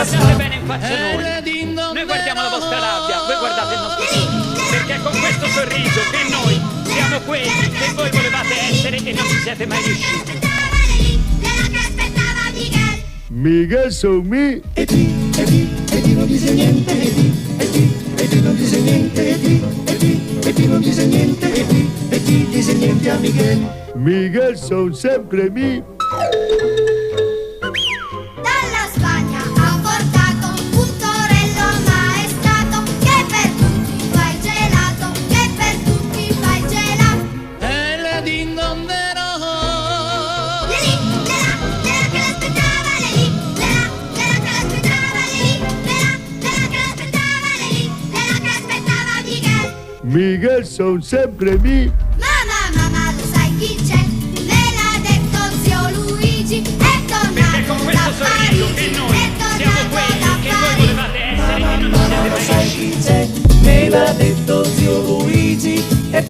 guardate bene in faccia noi guardiamo la vostra rabbia, voi guardate il nostro sorriso, perché è con questo sorriso che noi siamo quelli che voi volevate essere e non ci siete mai riusciti. Miguel son me. E ti non dice niente, e ti non dice niente, e ti non dice niente, e ti dice niente a Miguel. Miguel son sempre me. Dalla Spagna ha portato un torello ammaestrato che per tutti fa il gelato, che per tutti fa il gelato. E le dindondero. Lelì, lera che l'aspettava, lelì, lera che l'aspettava, lelì, lera che l'aspettava, lelì, lera che aspettava Miguel. Miguel son sempre me. Mamma, lo sai chi c'è? Me l'ha detto zio Luigi, è tornato Perché con questo da sorriso che Parigi, noi è siamo tornato quelli da che voi Parigi. volevate essere e non ci siete mai Sai riusciti. chi c'è? Me l'ha detto zio Luigi.